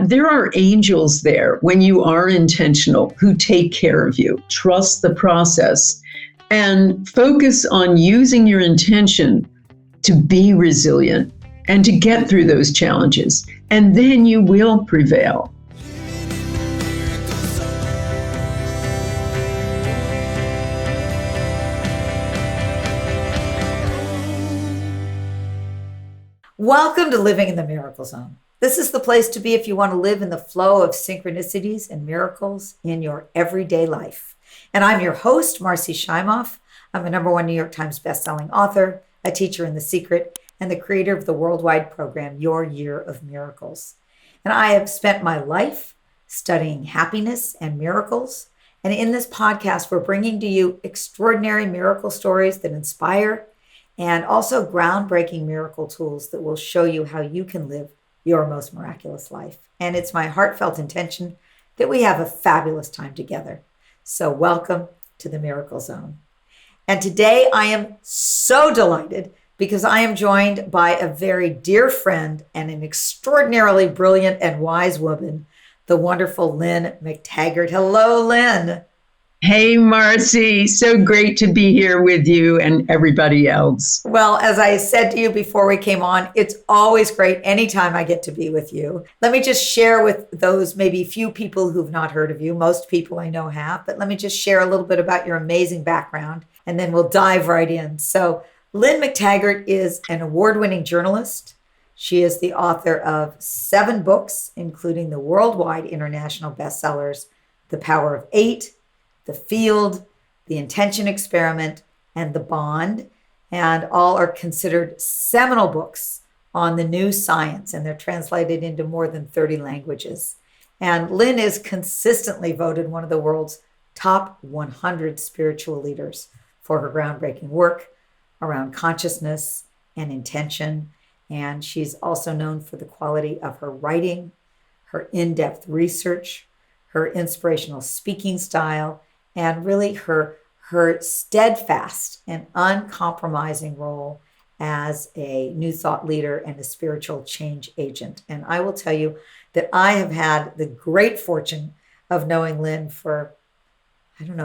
there are angels there when you are intentional who take care of you. Trust the process and focus on using your intention to be resilient and to get through those challenges. And then you will prevail. Welcome to Living in the Miracle Zone. This is the place to be if you want to live in the flow of synchronicities and miracles in your everyday life. And I'm your host, Marci Shimoff. I'm a #1 New York Times bestselling author, a teacher in The Secret, and the creator of the worldwide program, Your Year of Miracles. And I have spent my life studying happiness and miracles. And in this podcast, we're bringing to you extraordinary miracle stories that inspire and also groundbreaking miracle tools that will show you how you can live your most miraculous life. And it's my heartfelt intention that we have a fabulous time together. So welcome to the Miracle Zone. And today I am so delighted because I am joined by a very dear friend and an extraordinarily brilliant and wise woman, the wonderful Lynne McTaggart. Hello, Lynne. Hey, Marci, so great to be here with you and everybody else. Well, as I said to you before we came on, it's always great anytime I get to be with you. Let me just share with those maybe few people who've not heard of you. Most people I know have, but let me just share a little bit about your amazing background and then we'll dive right in. So Lynne McTaggart is an award-winning journalist. She is the author of 7 books, including the worldwide international bestsellers, The Power of 8, The Field, The Intention Experiment, and The Bond, and all are considered seminal books on the new science, and they're translated into more than 30 languages. And Lynne is consistently voted one of the world's top 100 spiritual leaders for her groundbreaking work around consciousness and intention. And she's also known for the quality of her writing, her in-depth research, her inspirational speaking style, and really her steadfast and uncompromising role as a new thought leader and a spiritual change agent. And I will tell you that I have had the great fortune of knowing Lynne for,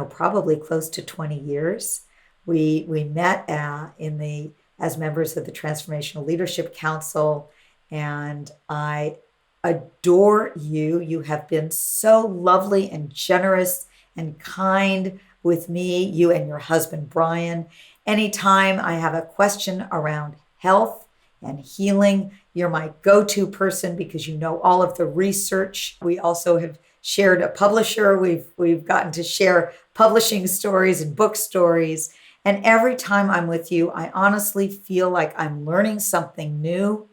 probably close to 20 years. We met as members of the Transformational Leadership Council, and I adore you. You have been so lovely and generous and kind with me, you and your husband, Brian. Anytime I have a question around health and healing, you're my go-to person because you know all of the research. We also have shared a publisher. We've gotten to share publishing stories and book stories. And every time I'm with you, I honestly feel like I'm learning something new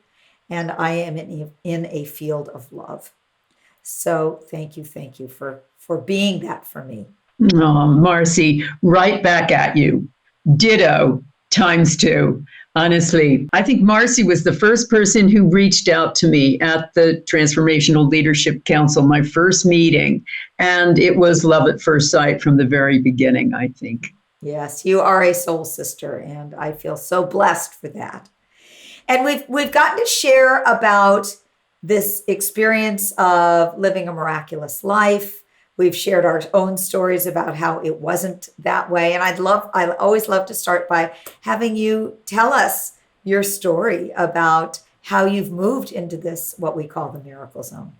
and I am in a field of love. So thank you for being that for me. Oh, Marci, right back at you. Ditto ×2. Honestly, I think Marci was the first person who reached out to me at the Transformational Leadership Council, my first meeting. And it was love at first sight from the very beginning, I think. Yes, you are a soul sister, and I feel so blessed for that. And we've gotten to share about this experience of living a miraculous life. We've shared our own stories about how it wasn't that way. And I always love to start by having you tell us your story about how you've moved into this, what we call the Miracle Zone.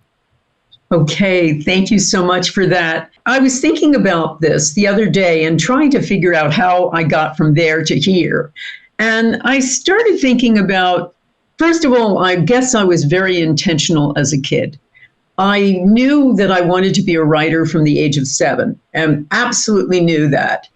Okay, thank you so much for that. I was thinking about this the other day and trying to figure out how I got from there to here. And I started thinking about, first of all, I guess I was very intentional as a kid. I knew that I wanted to be a writer from the age of 7 and absolutely knew that.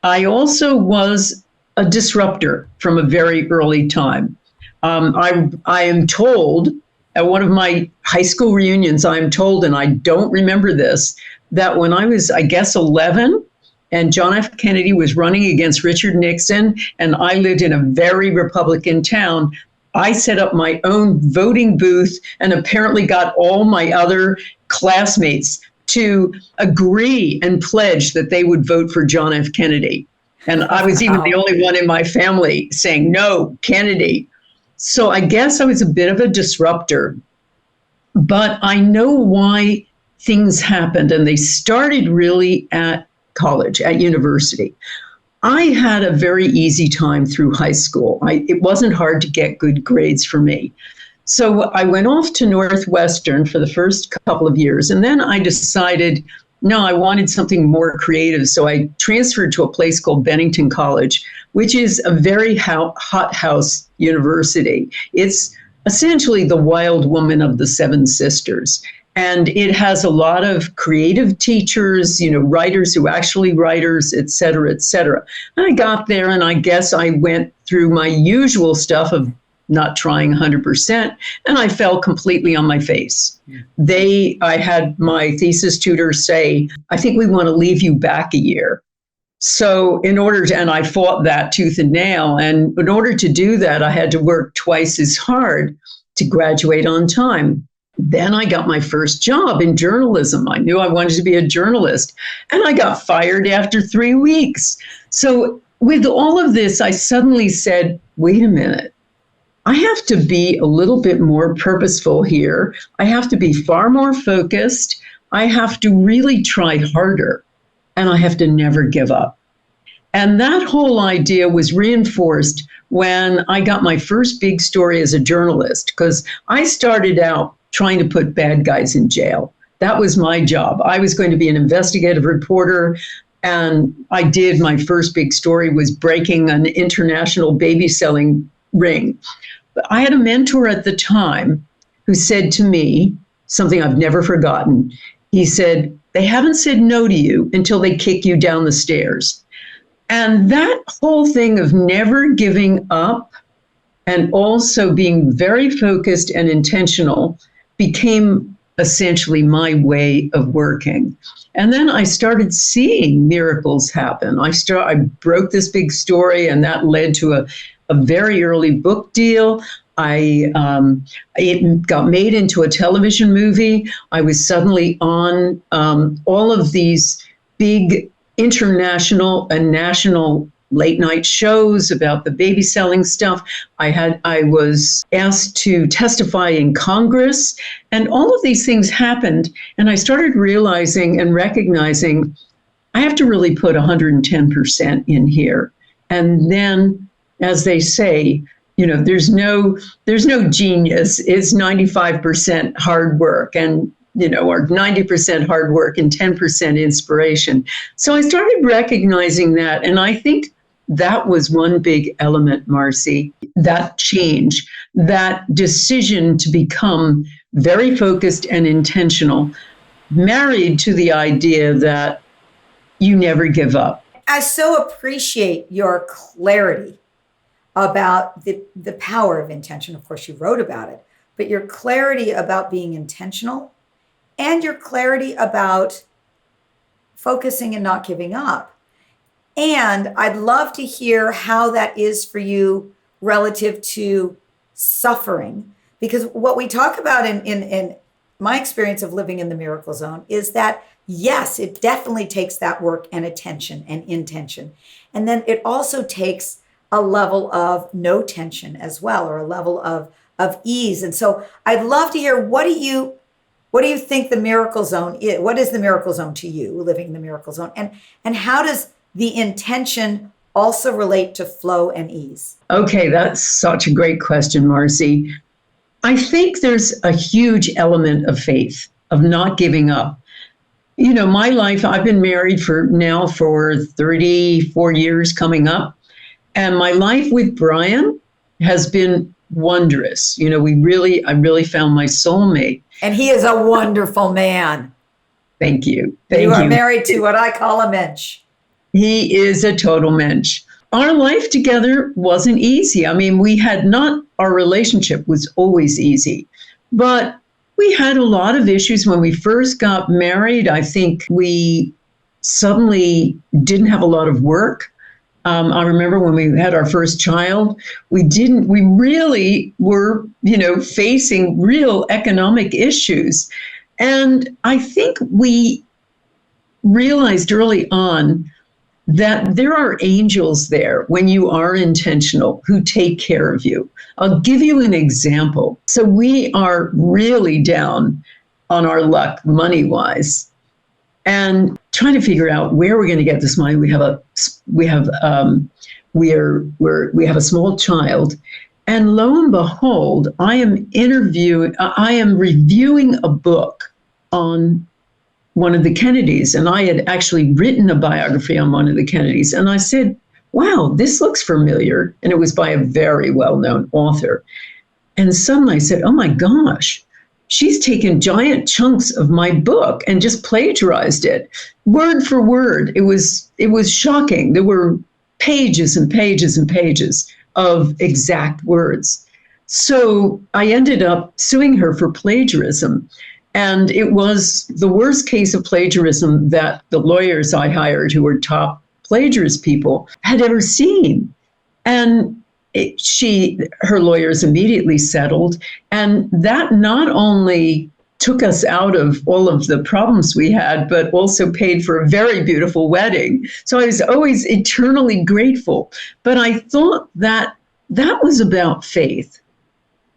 I also was a disruptor from a very early time. I am told at one of my high school reunions, I'm told, and I don't remember this, that when I was, 11, and John F. Kennedy was running against Richard Nixon, and I lived in a very Republican town, I set up my own voting booth and apparently got all my other classmates to agree and pledge that they would vote for John F. Kennedy. And I was even the only one in my family saying, no, Kennedy. So I guess I was a bit of a disruptor. but I know why things happened, and they started really at college, at university. I had a very easy time through high school. It wasn't hard to get good grades for me. So I went off to Northwestern for the first couple of years, and then I decided, no, I wanted something more creative. So I transferred to a place called Bennington College, which is a very hothouse university. It's essentially the wild woman of the Seven Sisters. And it has a lot of creative teachers, writers who actually writers, et cetera, et cetera. And I got there, and I guess I went through my usual stuff of not trying 100%, and I fell completely on my face. I had my thesis tutor say, I think we want to leave you back a year. So and I fought that tooth and nail. And in order to do that, I had to work twice as hard to graduate on time. Then I got my first job in journalism. I knew I wanted to be a journalist, and I got fired after 3 weeks. So with all of this, I suddenly said, wait a minute. I have to be a little bit more purposeful here. I have to be far more focused. I have to really try harder, and I have to never give up. And that whole idea was reinforced when I got my first big story as a journalist, because I started out trying to put bad guys in jail. That was my job. I was going to be an investigative reporter, and I did. My first big story was breaking an international baby selling ring. But I had a mentor at the time who said to me something I've never forgotten. He said, they haven't said no to you until they kick you down the stairs. And that whole thing of never giving up and also being very focused and intentional became essentially my way of working. And then I started seeing miracles happen. I broke this big story, and that led to a very early book deal. It got made into a television movie. I was suddenly on all of these big international and national late night shows about the baby selling stuff. I was asked to testify in Congress, and all of these things happened. And I started realizing and recognizing I have to really put 110% in here. And then, as they say, there's no genius. It's 95% hard work, and or 90% hard work and 10% inspiration. So I started recognizing that, and I think that was one big element, Marci, that change, that decision to become very focused and intentional, married to the idea that you never give up. I so appreciate your clarity about the power of intention. Of course, you wrote about it, but your clarity about being intentional and your clarity about focusing and not giving up. And I'd love to hear how that is for you relative to suffering, because what we talk about in my experience of living in the miracle zone is that, yes, it definitely takes that work and attention and intention. And then it also takes a level of no tension as well, or a level of ease. And so I'd love to hear, what do you think the miracle zone is? What is the miracle zone to you, living in the miracle zone? And how does the intention also relate to flow and ease? Okay, that's such a great question, Marci. I think there's a huge element of faith, of not giving up. My life, I've been married for 34 years coming up. And my life with Brian has been wondrous. I really found my soulmate. And he is a wonderful man. Thank you. You are married to what I call a mensch. He is a total mensch. Our life together wasn't easy. Our relationship was always easy, but we had a lot of issues when we first got married. I think we suddenly didn't have a lot of work. I remember when we had our first child, we really were, facing real economic issues. And I think we realized early on that there are angels there when you are intentional who take care of you. I'll give you an example. So we are really down on our luck money-wise, and trying to figure out where we're going to get this money. We have a small child, and lo and behold, I am reviewing a book on one of the Kennedys, and I had actually written a biography on one of the Kennedys, and I said, wow, this looks familiar, and it was by a very well-known author. And suddenly I said, oh my gosh, she's taken giant chunks of my book and just plagiarized it, word for word. It was shocking. There were pages and pages and pages of exact words. So I ended up suing her for plagiarism. And it was the worst case of plagiarism that the lawyers I hired, who were top plagiarist people, had ever seen. And her lawyers immediately settled. And that not only took us out of all of the problems we had, but also paid for a very beautiful wedding. So I was always eternally grateful. But I thought that was about faith.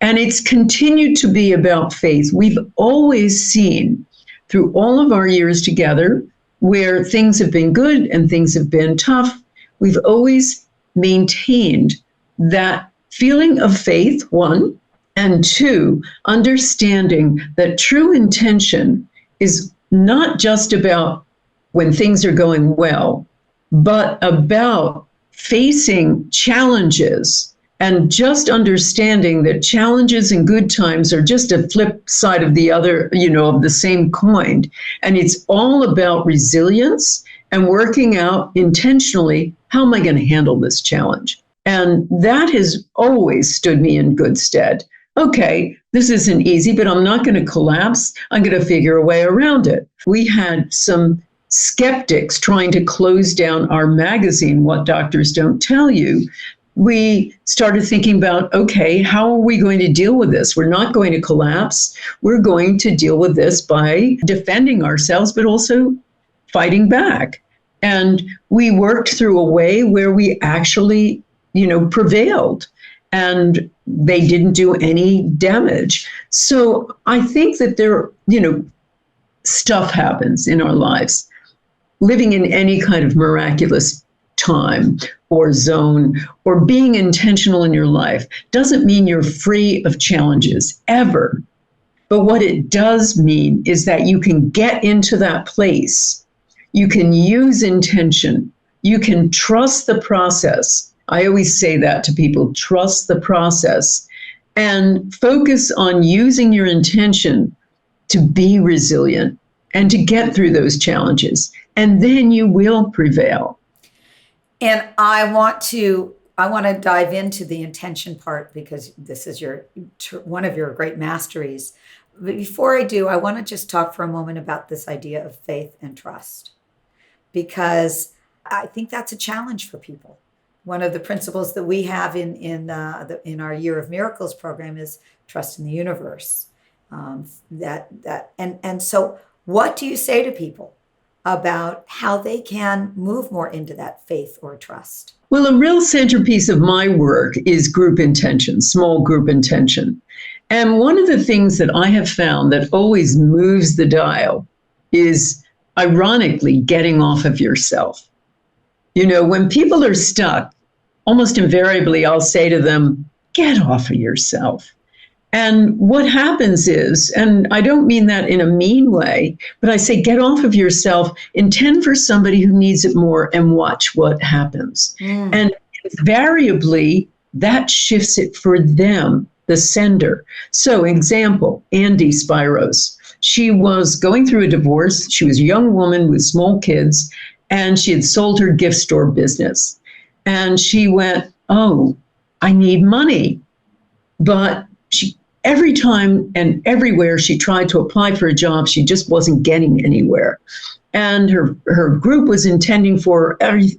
And it's continued to be about faith. We've always seen through all of our years together where things have been good and things have been tough. We've always maintained that feeling of faith, one, and two, understanding that true intention is not just about when things are going well, but about facing challenges and just understanding that challenges and good times are just a flip side of the other, of the same coin. And it's all about resilience and working out intentionally, how am I going to handle this challenge? And that has always stood me in good stead. Okay, this isn't easy, but I'm not going to collapse. I'm going to figure a way around it. We had some skeptics trying to close down our magazine, What Doctors Don't Tell You. We started thinking about, okay, how are we going to deal with this? We're not going to collapse. We're going to deal with this by defending ourselves, but also fighting back. And we worked through a way where we actually, prevailed, and they didn't do any damage. So I think that stuff happens in our lives. Living in any kind of miraculous time or zone or being intentional in your life doesn't mean you're free of challenges ever. But what it does mean is that you can get into that place. You can use intention. You can trust the process. I always say that to people, trust the process, and focus on using your intention to be resilient and to get through those challenges. And then you will prevail. And I want to dive into the intention part, because this is one of your great masteries. But before I do, I want to just talk for a moment about this idea of faith and trust, because I think that's a challenge for people. One of the principles that we have in our Year of Miracles program is trust in the universe. So, what do you say to people about how they can move more into that faith or trust? Well, a real centerpiece of my work is group intention, small group intention. And one of the things that I have found that always moves the dial is, ironically, getting off of yourself. When people are stuck, almost invariably, I'll say to them, get off of yourself. And what happens is, and I don't mean that in a mean way, but I say, get off of yourself, intend for somebody who needs it more, and watch what happens. And invariably, that shifts it for them, the sender. So, example, Andy Spiros. She was going through a divorce. She was a young woman with small kids, and she had sold her gift store business. And she went, oh, I need money. But every time and everywhere she tried to apply for a job, she just wasn't getting anywhere. And her group was intending for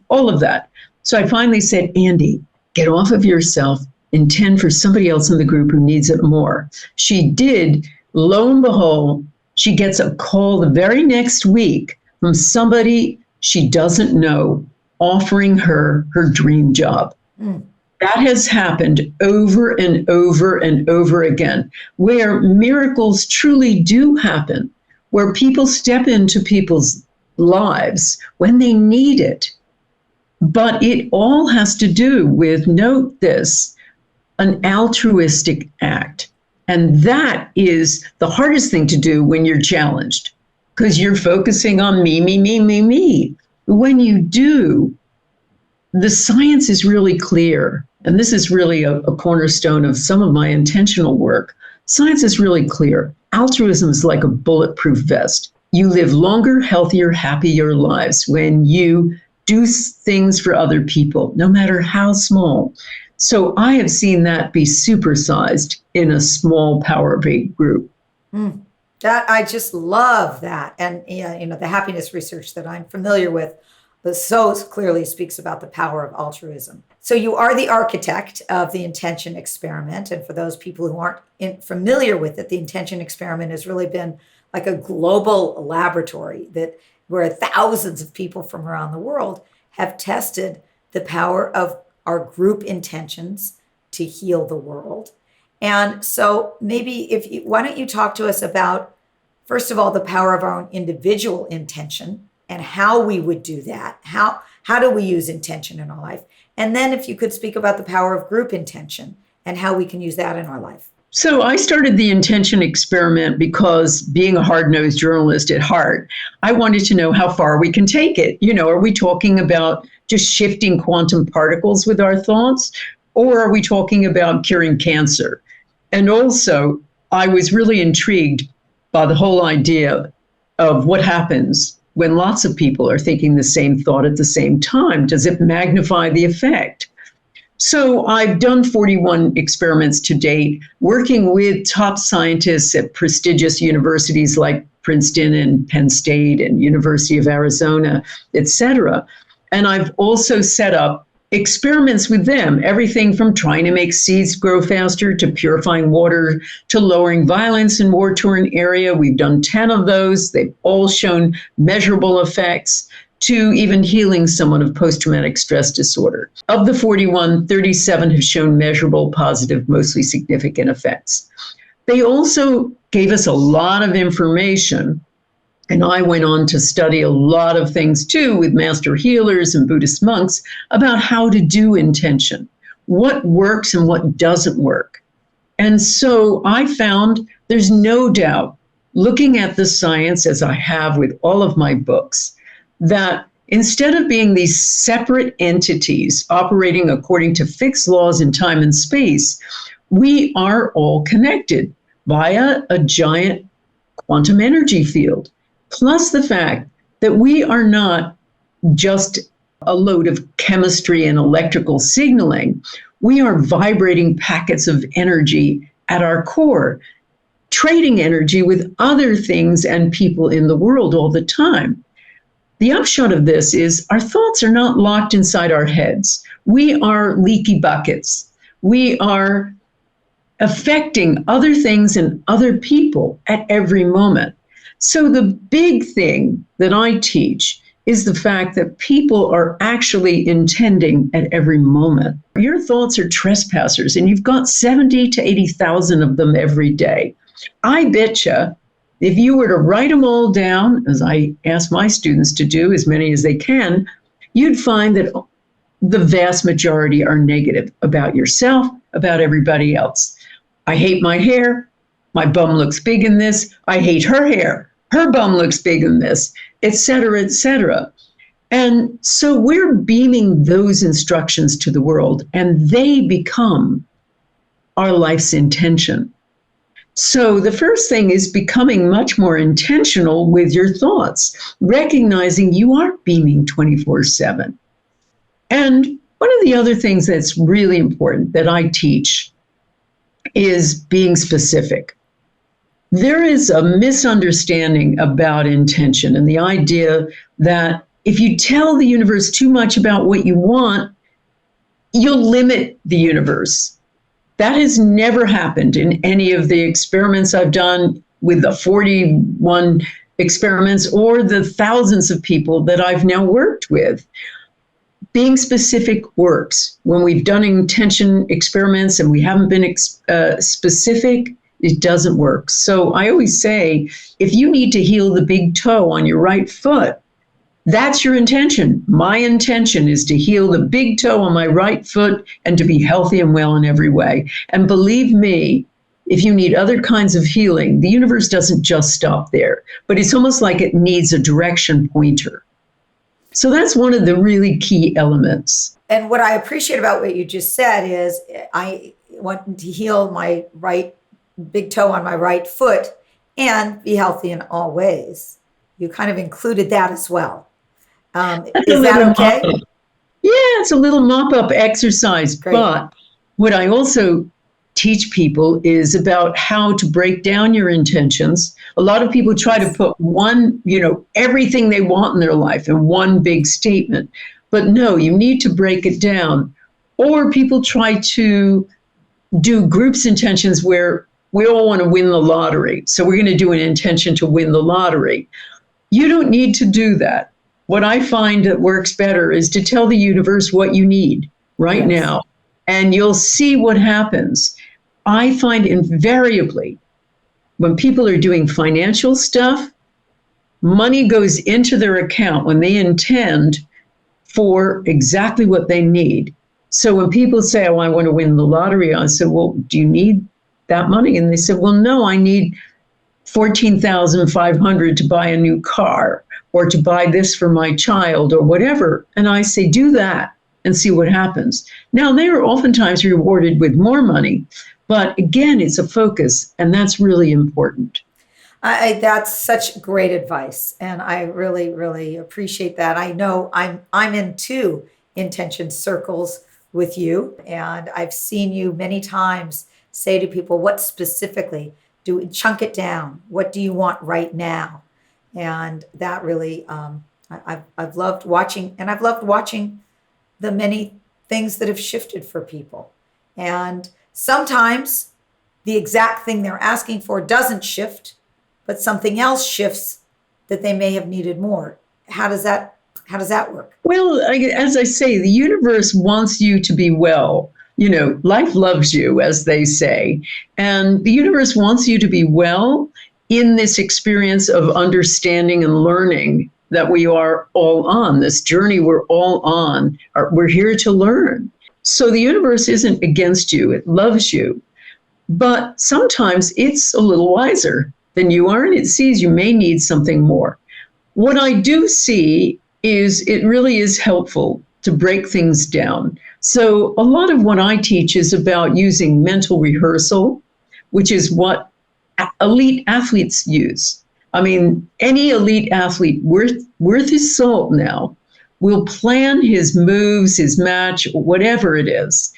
all of that. So I finally said, Andy, get off of yourself, intend for somebody else in the group who needs it more. She did. Lo and behold, she gets a call the very next week from somebody she doesn't know, offering her her dream job. That has happened over and over and over again, where miracles truly do happen, where people step into people's lives when they need it. But it all has to do with, note this, an altruistic act. And that is the hardest thing to do when you're challenged, because you're focusing on me, me, me, me, me. When you do, the science is really clear. And this is really a cornerstone of some of my intentional work. Science is really clear. Altruism is like a bulletproof vest. You live longer, healthier, happier lives when you do things for other people, no matter how small. So I have seen that be supersized in a small Power of 8 group. That I just love that. And the happiness research that I'm familiar with so clearly speaks about the power of altruism. So you are the architect of the intention experiment. And for those people who aren't familiar with it, the intention experiment has really been like a global laboratory where thousands of people from around the world have tested the power of our group intentions to heal the world. And so maybe why don't you talk to us about, first of all, the power of our own individual intention and how we would do that. How do we use intention in our life? And then if you could speak about the power of group intention and how we can use that in our life. So I started the intention experiment because, being a hard-nosed journalist at heart, I wanted to know how far we can take it. Are we talking about just shifting quantum particles with our thoughts, or are we talking about curing cancer? And also, I was really intrigued by the whole idea of what happens when lots of people are thinking the same thought at the same time. Does it magnify the effect? So I've done 41 experiments to date, working with top scientists at prestigious universities like Princeton and Penn State and University of Arizona, et cetera. And I've also set up experiments with them, everything from trying to make seeds grow faster to purifying water to lowering violence in war-torn area. We've done 10 of those. They've all shown measurable effects, to even healing someone of post-traumatic stress disorder. Of the 41, 37 have shown measurable, positive, mostly significant effects. They also gave us a lot of information, and I went on to study a lot of things too with master healers and Buddhist monks about how to do intention, what works and what doesn't work. And so I found there's no doubt, looking at the science as I have with all of my books, that instead of being these separate entities operating according to fixed laws in time and space, we are all connected via a giant quantum energy field. Plus the fact that we are not just a load of chemistry and electrical signaling. We are vibrating packets of energy at our core, trading energy with other things and people in the world all the time. The upshot of this is our thoughts are not locked inside our heads. We are leaky buckets. We are affecting other things and other people at every moment. So the big thing that I teach is the fact that people are actually intending at every moment. Your thoughts are trespassers, and you've got 70 to 80,000 of them every day. I betcha if you were to write them all down, as I ask my students to do, as many as they can, you'd find that the vast majority are negative about yourself, about everybody else. I hate my hair. My bum looks big in this. I hate her hair. Her bum looks big in this, et cetera, et cetera. And so we're beaming those instructions to the world, and they become our life's intention. So the first thing is becoming much more intentional with your thoughts, recognizing you are beaming 24/7. And one of the other things that's really important that I teach is being specific. There is a misunderstanding about intention and the idea that if you tell the universe too much about what you want, you'll limit the universe. That has never happened in any of the experiments I've done with the 41 experiments or the thousands of people that I've now worked with. being specific works. When we've done intention experiments and we haven't been specific, it doesn't work. So I always say, if you need to heal the big toe on your right foot, that's your intention. My intention is to heal the big toe on my right foot and to be healthy and well in every way. And believe me, if you need other kinds of healing, the universe doesn't just stop there, but it's almost like it needs a direction pointer. So that's one of the really key elements. And what I appreciate about what you just said is I want to heal my right big toe on my right foot and be healthy in all ways. You kind of included that as well. Is that okay? Yeah, it's a little mop-up exercise. Great. But what I also teach people is about how to break down your intentions. A lot of people try to put everything they want in their life in one big statement. But no, you need to break it down. Or people try to do groups intentions where we all want to win the lottery. So we're going to do an intention to win the lottery. You don't need to do that. What I find that works better is to tell the universe what you need right now, and you'll see what happens. I find invariably when people are doing financial stuff, money goes into their account when they intend for exactly what they need. So when people say, oh, I want to win the lottery, I said, well, do you need that money? And they said, well, no, I need $14,500 to buy a new car or to buy this for my child or whatever. And I say, do that and see what happens. Now, they are oftentimes rewarded with more money, but again, it's a focus, and that's really important. That's such great advice, and I really, really appreciate that. I know I'm in 2 intention circles with you, and I've seen you many times say to people, what specifically, chunk it down. What do you want right now? And that really, I've loved watching, and I've loved watching the many things that have shifted for people. And sometimes the exact thing they're asking for doesn't shift, but something else shifts that they may have needed more. How does that work? Well, as I say, the universe wants you to be well. Life loves you, as they say. And the universe wants you to be well in this experience of understanding and learning that we are all on, this journey we're all on. We're here to learn. So the universe isn't against you. It loves you. But sometimes it's a little wiser than you are, and it sees you may need something more. What I do see is it really is helpful to break things down. So a lot of what I teach is about using mental rehearsal, which is what elite athletes use. I mean, any elite athlete worth his salt now will plan his moves, his match, whatever it is,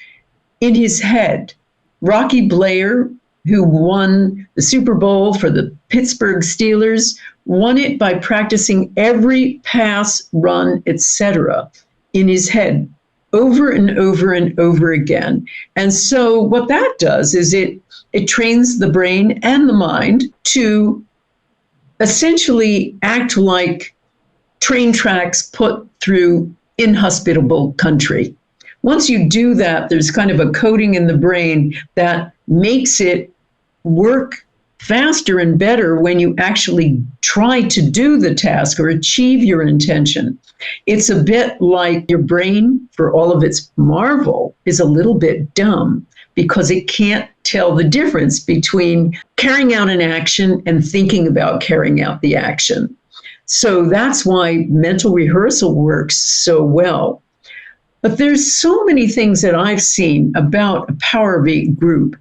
in his head. Rocky Blair, who won the Super Bowl for the Pittsburgh Steelers, won it by practicing every pass, run, etc. in his head over and over and over again. And so what that does is it trains the brain and the mind to essentially act like train tracks put through inhospitable country. Once you do that, there's kind of a coating in the brain that makes it work faster and better when you actually try to do the task or achieve your intention. It's a bit like your brain, for all of its marvel, is a little bit dumb because it can't tell the difference between carrying out an action and thinking about carrying out the action. So that's why mental rehearsal works so well. But there's so many things that I've seen about a Power of 8 group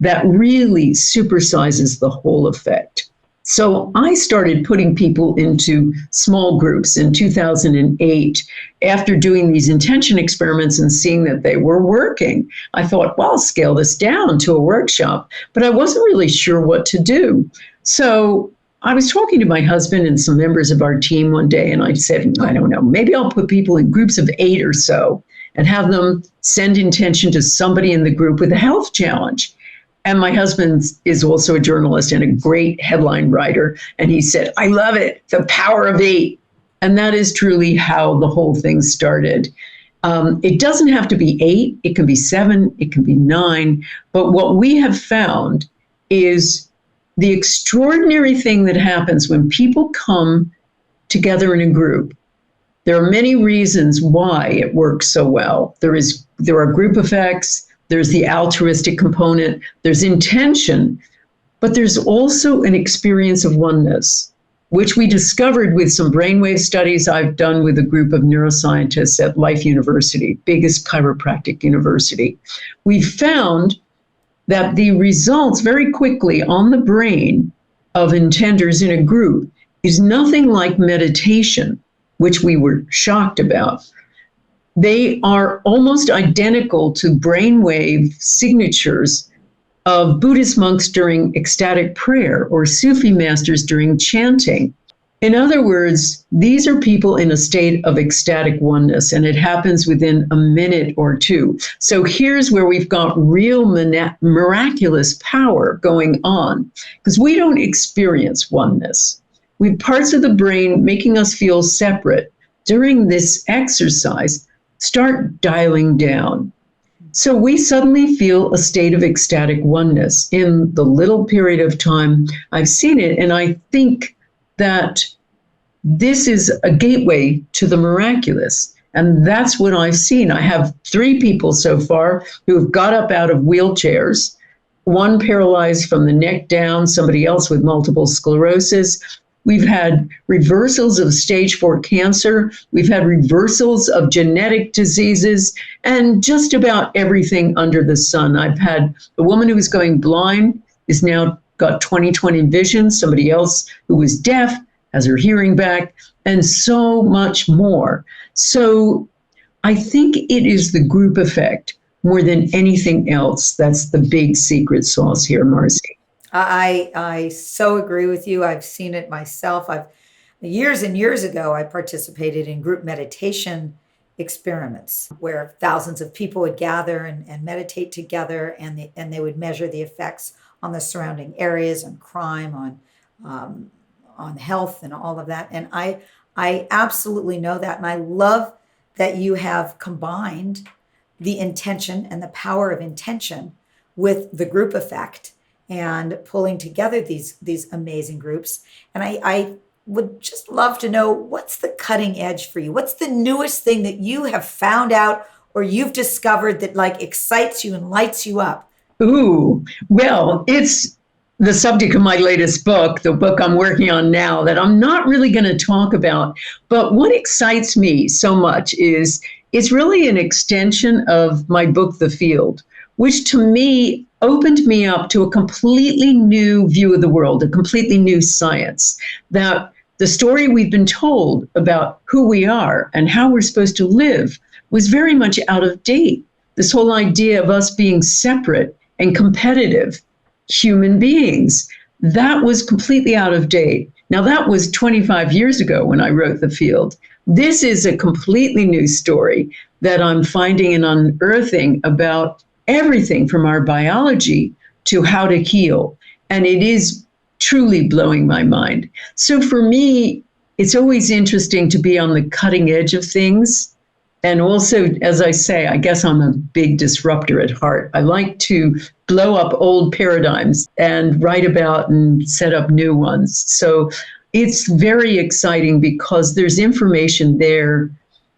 that really supersizes the whole effect. So I started putting people into small groups in 2008 after doing these intention experiments and seeing that they were working. I thought, well, I'll scale this down to a workshop, but I wasn't really sure what to do. So I was talking to my husband and some members of our team one day, and I said, I don't know, maybe I'll put people in groups of 8 or so and have them send intention to somebody in the group with a health challenge. And my husband is also a journalist and a great headline writer. And he said, I love it, the power of 8. And that is truly how the whole thing started. It doesn't have to be 8, it can be 7, it can be 9. But what we have found is the extraordinary thing that happens when people come together in a group. There are many reasons why it works so well. There are group effects, there's the altruistic component, there's intention, but there's also an experience of oneness, which we discovered with some brainwave studies I've done with a group of neuroscientists at Life University, biggest chiropractic university. We found that the results very quickly on the brain of intenders in a group is nothing like meditation, which we were shocked about. They are almost identical to brainwave signatures of Buddhist monks during ecstatic prayer or Sufi masters during chanting. In other words, these are people in a state of ecstatic oneness, and it happens within a minute or two. So here's where we've got real miraculous power going on, because we don't experience oneness. We have parts of the brain making us feel separate. During this exercise, start dialing down. So we suddenly feel a state of ecstatic oneness in the little period of time I've seen it. And I think that this is a gateway to the miraculous. And that's what I've seen. I have 3 people so far who have got up out of wheelchairs, one paralyzed from the neck down, somebody else with multiple sclerosis. We've had reversals of stage 4 cancer. We've had reversals of genetic diseases and just about everything under the sun. I've had a woman who was going blind is now got 20/20 vision. Somebody else who was deaf has her hearing back, and so much more. So I think it is the group effect more than anything else that's the big secret sauce here, Marci. I so agree with you. I've seen it myself. Years and years ago, I participated in group meditation experiments where thousands of people would gather and meditate together, and they would measure the effects on the surrounding areas, on crime, on health, and all of that. And I absolutely know that, and I love that you have combined the intention and the power of intention with the group effect, and pulling together these amazing groups. And I would just love to know, what's the cutting edge for you? What's the newest thing that you have found out or you've discovered that like excites you and lights you up? Ooh, well, it's the subject of my latest book, the book I'm working on now, that I'm not really going to talk about. But what excites me so much is it's really an extension of my book, The Field, which to me opened me up to a completely new view of the world, a completely new science, that the story we've been told about who we are and how we're supposed to live was very much out of date. This whole idea of us being separate and competitive human beings, that was completely out of date. Now, that was 25 years ago when I wrote The Field. This is a completely new story that I'm finding and unearthing about everything from our biology to how to heal. And it is truly blowing my mind. So for me, it's always interesting to be on the cutting edge of things. And also, as I say, I guess I'm a big disruptor at heart. I like to blow up old paradigms and write about and set up new ones. So it's very exciting because there's information there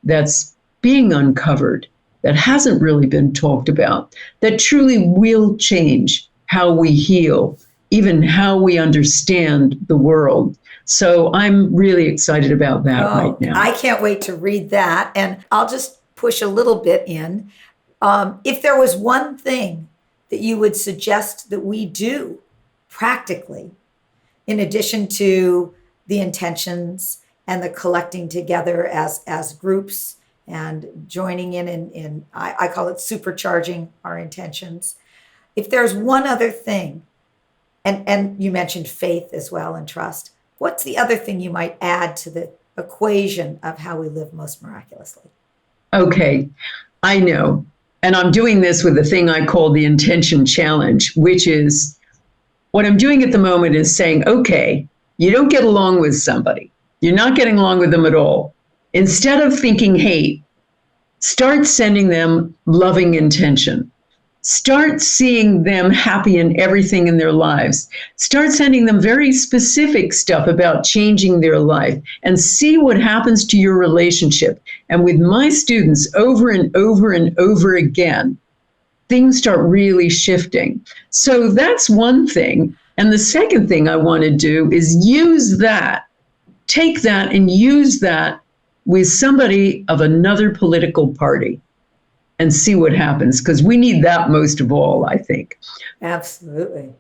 that's being uncovered that hasn't really been talked about, that truly will change how we heal, even how we understand the world. So I'm really excited about that right now. I can't wait to read that. And I'll just push a little bit in. If there was one thing that you would suggest that we do practically, in addition to the intentions and the collecting together as groups, and joining in I call it supercharging our intentions. If there's one other thing, and you mentioned faith as well and trust, what's the other thing you might add to the equation of how we live most miraculously? Okay, I know. And I'm doing this with a thing I call the intention challenge, which is what I'm doing at the moment is saying, okay, you don't get along with somebody. You're not getting along with them at all. Instead of thinking hate, Start sending them loving intention. Start seeing them happy in everything in their lives. Start sending them very specific stuff about changing their life and see what happens to your relationship. And with my students, over and over and over again, things start really shifting. So that's one thing. And the second thing I want to do is use that, take that and use that with somebody of another political party and see what happens, because we need that most of all, I think. Absolutely.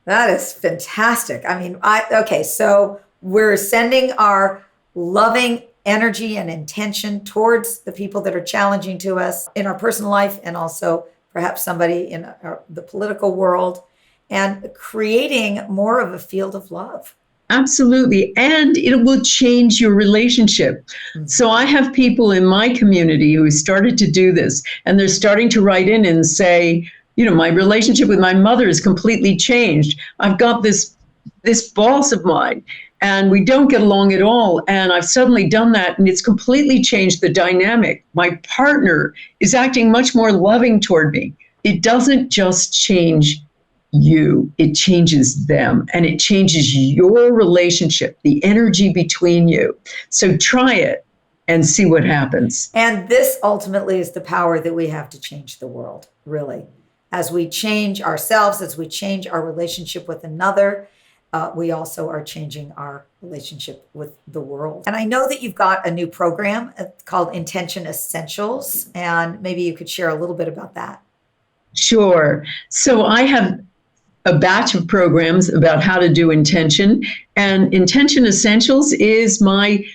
That is fantastic. I mean, okay, so we're sending our loving energy and intention towards the people that are challenging to us in our personal life, and also perhaps somebody in the political world, and creating more of a field of love. Absolutely. And it will change your relationship. Mm-hmm. So I have people in my community who started to do this, and they're starting to write in and say, my relationship with my mother is completely changed. I've got this boss of mine, and we don't get along at all. And I've suddenly done that, and it's completely changed the dynamic. My partner is acting much more loving toward me. It doesn't just change you, it changes them, and it changes your relationship, the energy between you. So try it and see what happens. And this ultimately is the power that we have to change the world, really. As we change ourselves, as we change our relationship with another, we also are changing our relationship with the world. And I know that you've got a new program called Intention Essentials, and maybe you could share a little bit about that. Sure. So I have a batch of programs about how to do intention, and Intention Essentials is my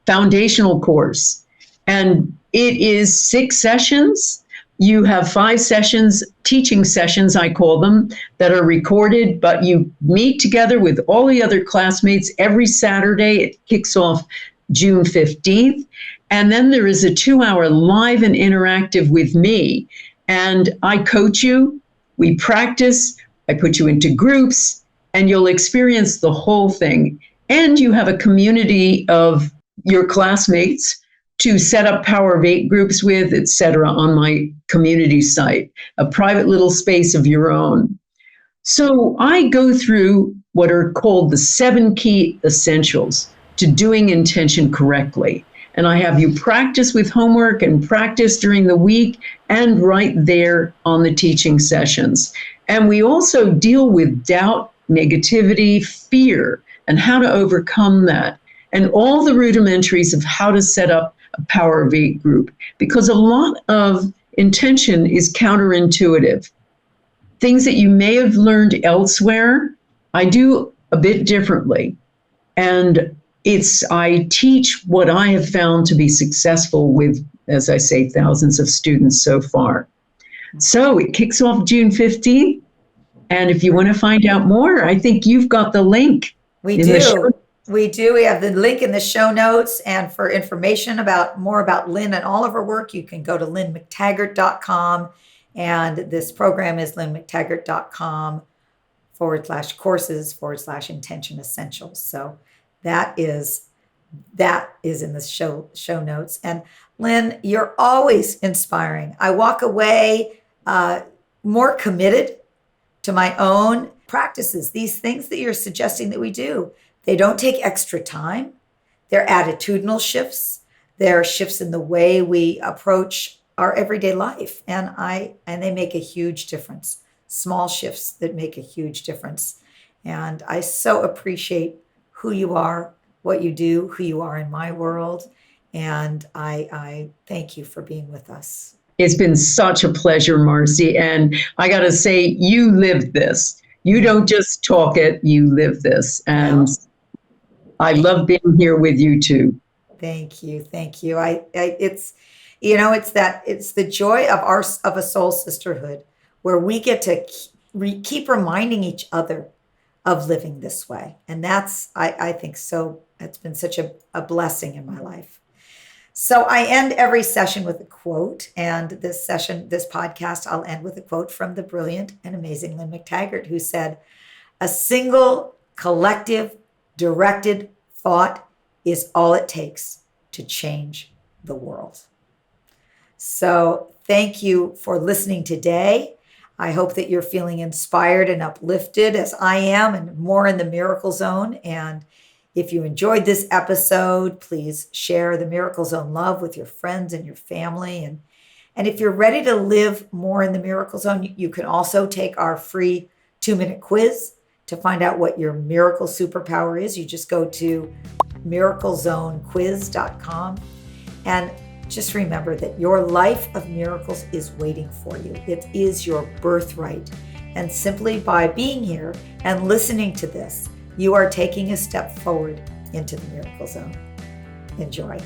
foundational course. And it is 6 sessions. You have 5 sessions, teaching sessions, I call them, that are recorded, but you meet together with all the other classmates every Saturday. It kicks off June 15th. And then there is a 2-hour live and interactive with me. And I coach you, we practice, I put you into groups, and you'll experience the whole thing. And you have a community of your classmates to set up Power of 8 groups with, etc., on my community site, a private little space of your own. So I go through what are called the 7 key essentials to doing intention correctly. And I have you practice with homework and practice during the week and right there on the teaching sessions. And we also deal with doubt, negativity, fear, and how to overcome that, and all the rudimentaries of how to set up a Power of 8 group, because a lot of intention is counterintuitive. Things that you may have learned elsewhere, I do a bit differently. And I teach what I have found to be successful with, as I say, thousands of students so far. So it kicks off June 15th. And if you want to find out more, I think you've got the link. We do. We do. We have the link in the show notes. And for information more about Lynne and all of her work, you can go to lynnmctaggart.com. And this program is lynnmctaggart.com/courses/intention essentials. So that is in the show notes. And Lynne, you're always inspiring. I walk away more committed to my own practices, these things that you're suggesting that we do. They don't take extra time. They're attitudinal shifts. They're shifts in the way we approach our everyday life. And they make a huge difference. Small shifts that make a huge difference. And I so appreciate who you are, what you do, who you are in my world. And I thank you for being with us. It's been such a pleasure, Marci. And I got to say, you live this. You don't just talk it, you live this. And I love being here with you too. Thank you. Thank you. It's the joy of a soul sisterhood, where we get to keep reminding each other of living this way. And that's, I think so, it's been such a blessing in my life. So I end every session with a quote, and this podcast, I'll end with a quote from the brilliant and amazing Lynne McTaggart, who said, "A single collective directed thought is all it takes to change the world." So thank you for listening today. I hope that you're feeling inspired and uplifted as I am and more in the miracle zone. And if you enjoyed this episode, please share the Miracle Zone love with your friends and your family. And if you're ready to live more in the Miracle Zone, you can also take our free 2-minute quiz to find out what your miracle superpower is. You just go to miraclezonequiz.com. And just remember that your life of miracles is waiting for you. It is your birthright. And simply by being here and listening to this, you are taking a step forward into the Miracle Zone. Enjoy.